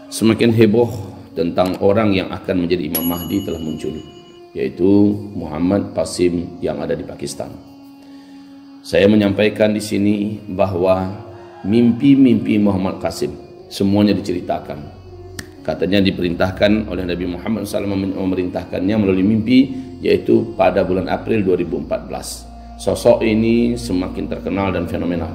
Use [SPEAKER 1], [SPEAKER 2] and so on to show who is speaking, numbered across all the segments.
[SPEAKER 1] Semakin heboh tentang orang yang akan menjadi Imam Mahdi telah muncul, yaitu Muhammad Qasim yang ada di Pakistan. Saya menyampaikan di sini bahwa mimpi-mimpi Muhammad Qasim semuanya diceritakan. Katanya diperintahkan oleh Nabi Muhammad SAW, memerintahkannya melalui mimpi, yaitu pada bulan April 2014. Sosok ini semakin terkenal dan fenomenal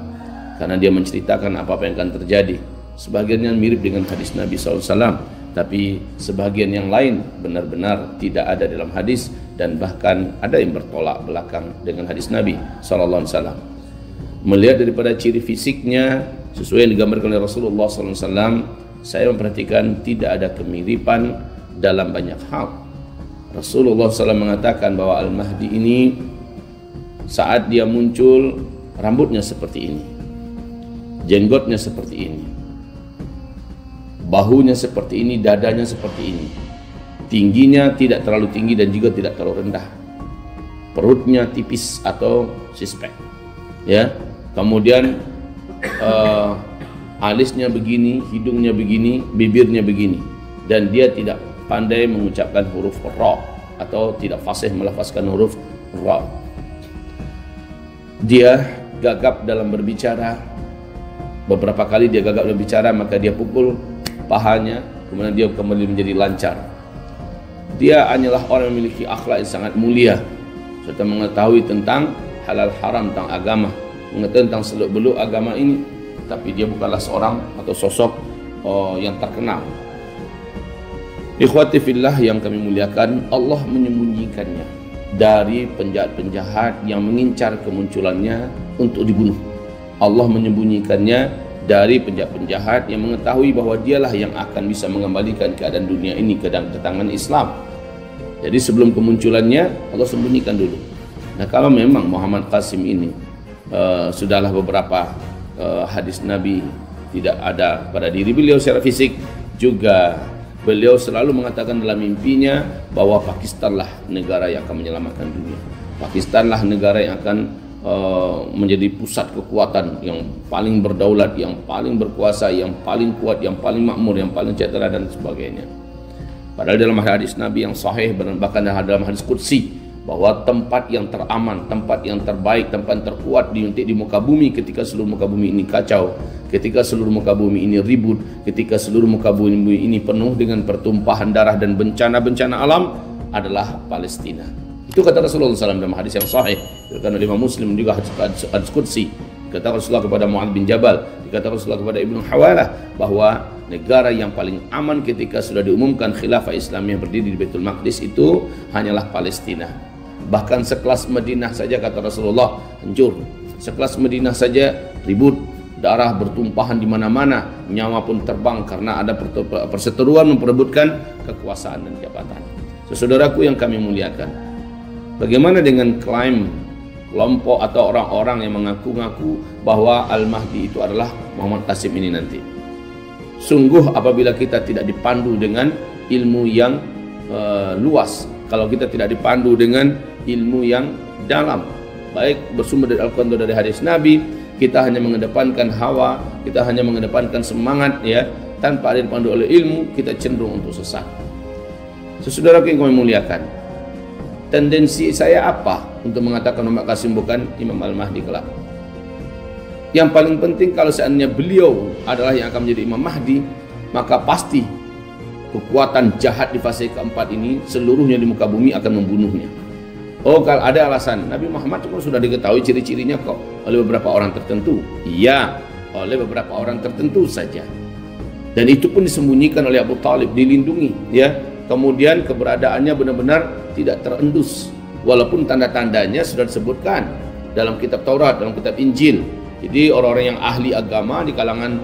[SPEAKER 1] karena dia menceritakan apa-apa yang akan terjadi. Sebagiannya mirip dengan hadis Nabi SAW, tapi sebagian yang lain benar-benar tidak ada dalam hadis, dan bahkan ada yang bertolak belakang dengan hadis Nabi SAW. Melihat daripada ciri fisiknya sesuai yang digambarkan oleh Rasulullah SAW, saya memperhatikan tidak ada kemiripan dalam banyak hal. Rasulullah SAW mengatakan bahwa Al-Mahdi ini saat dia muncul rambutnya seperti ini, jenggotnya seperti ini, bahunya seperti ini, dadanya seperti ini, tingginya tidak terlalu tinggi dan juga tidak terlalu rendah, perutnya tipis atau six-pack, ya. Kemudian alisnya begini, hidungnya begini, bibirnya begini, dan dia tidak pandai mengucapkan huruf ra atau tidak fasih melafazkan huruf ra. Dia gagap dalam berbicara. Beberapa kali dia gagap berbicara, maka dia pukul pahanya, kemudian dia kembali menjadi lancar. Dia hanyalah orang yang memiliki akhlak yang sangat mulia, serta mengetahui tentang halal haram, tentang agama, mengetahui tentang seluk-beluk agama ini. Tapi dia bukanlah seorang atau sosok yang terkenal. Ikhwati fillah yang kami muliakan, Allah menyembunyikannya dari penjahat-penjahat yang mengincar kemunculannya untuk dibunuh. Allah menyembunyikannya dari penjahat-penjahat yang mengetahui bahwa dialah yang akan bisa mengembalikan keadaan dunia ini ke tangan Islam. Jadi sebelum kemunculannya Allah sembunyikan dulu. Nah, kalau memang Muhammad Qasim ini sudahlah beberapa hadis Nabi tidak ada pada diri beliau secara fisik, juga beliau selalu mengatakan dalam mimpinya bahwa Pakistanlah negara yang akan menyelamatkan dunia. Pakistanlah negara yang akan menjadi pusat kekuatan yang paling berdaulat, yang paling berkuasa, yang paling kuat, yang paling makmur, yang paling sejahtera dan sebagainya. Padahal dalam hadis Nabi yang sahih, bahkan dalam hadis qudsi, bahwa tempat yang teraman, tempat yang terbaik, tempat yang terkuat di muka bumi ketika seluruh muka bumi ini kacau, ketika seluruh muka bumi ini ribut, ketika seluruh muka bumi ini penuh dengan pertumpahan darah dan bencana-bencana alam, adalah Palestina. Itu kata Rasulullah SAW dalam hadis yang sahih, dikatakan oleh Imam Muslim juga hadis qudsi. Kata Rasulullah kepada Mu'adz bin Jabal, dikata Rasulullah kepada Ibnu Hawalah, bahwa negara yang paling aman ketika sudah diumumkan khilafah Islam yang berdiri di Baitul Maqdis itu hanyalah Palestina. Bahkan sekelas Madinah saja, kata Rasulullah, hancur. Sekelas Madinah saja ribut, darah bertumpahan di mana-mana, nyawa pun terbang karena ada perseteruan memperebutkan kekuasaan dan jabatan. Saudaraku yang kami muliakan, bagaimana dengan klaim kelompok atau orang-orang yang mengaku-ngaku bahwa Al-Mahdi itu adalah Muhammad Qasim ini nanti? Sungguh apabila kita tidak dipandu dengan ilmu yang luas, kalau kita tidak dipandu dengan ilmu yang dalam, baik bersumber dari Al-Quran atau dari hadis Nabi, kita hanya mengedepankan hawa, kita hanya mengedepankan semangat, ya, tanpa ada dipandu oleh ilmu, kita cenderung untuk sesat. Saudaraku yang kami muliakan, tendensi saya apa untuk mengatakan Muhammad Qasim bukan Imam Al-Mahdi kelak? Yang paling penting, kalau seandainya beliau adalah yang akan menjadi Imam Mahdi, maka pasti kekuatan jahat di fase keempat ini seluruhnya di muka bumi akan membunuhnya. Oh, kalau ada alasan, Nabi Muhammad itu sudah diketahui ciri-cirinya kok oleh beberapa orang tertentu. Iya, oleh beberapa orang tertentu saja. Dan itu pun disembunyikan oleh Abu Talib, dilindungi, ya. Kemudian keberadaannya benar-benar tidak terendus, walaupun tanda-tandanya sudah disebutkan dalam kitab Taurat, dalam kitab Injil. Jadi orang-orang yang ahli agama di kalangan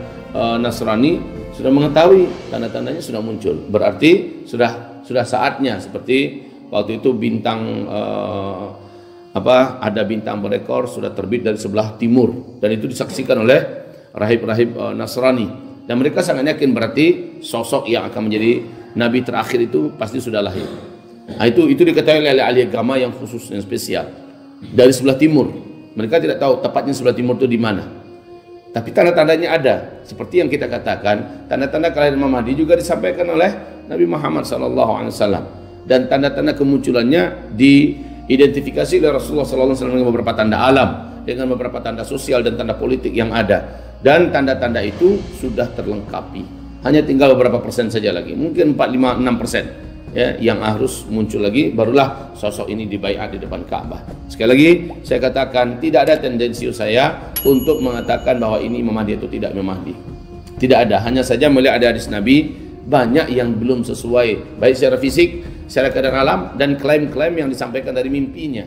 [SPEAKER 1] Nasrani sudah mengetahui tanda-tandanya sudah muncul. Berarti sudah saatnya, seperti waktu itu bintang ada bintang berekor sudah terbit dari sebelah timur, dan itu disaksikan oleh rahib-rahib Nasrani, dan mereka sangat yakin berarti sosok yang akan menjadi nabi terakhir itu pasti sudah lahir. Nah, itu diketahui oleh ahli agama yang khusus, yang spesial dari sebelah timur. Mereka tidak tahu tepatnya sebelah timur itu di mana, Tapi tanda-tandanya ada. Seperti yang kita katakan, tanda-tanda kelahiran Imam Mahdi juga disampaikan oleh Nabi Muhammad SAW. Dan tanda-tanda kemunculannya diidentifikasi oleh Rasulullah SAW dengan beberapa tanda alam, dengan beberapa tanda sosial dan tanda politik yang ada. Dan tanda-tanda itu sudah terlengkapi. Hanya tinggal beberapa persen saja lagi, mungkin 4, 5, 6%. Ya, yang harus muncul lagi, barulah sosok ini dibaiat di depan Ka'bah. Sekali lagi saya katakan, tidak ada tendensius saya untuk mengatakan bahwa ini Imam Mahdi atau tidak Imam Mahdi. Tidak ada, hanya saja melihat ada hadis Nabi banyak yang belum sesuai, baik secara fisik, secara keadaan alam, dan klaim-klaim yang disampaikan dari mimpinya.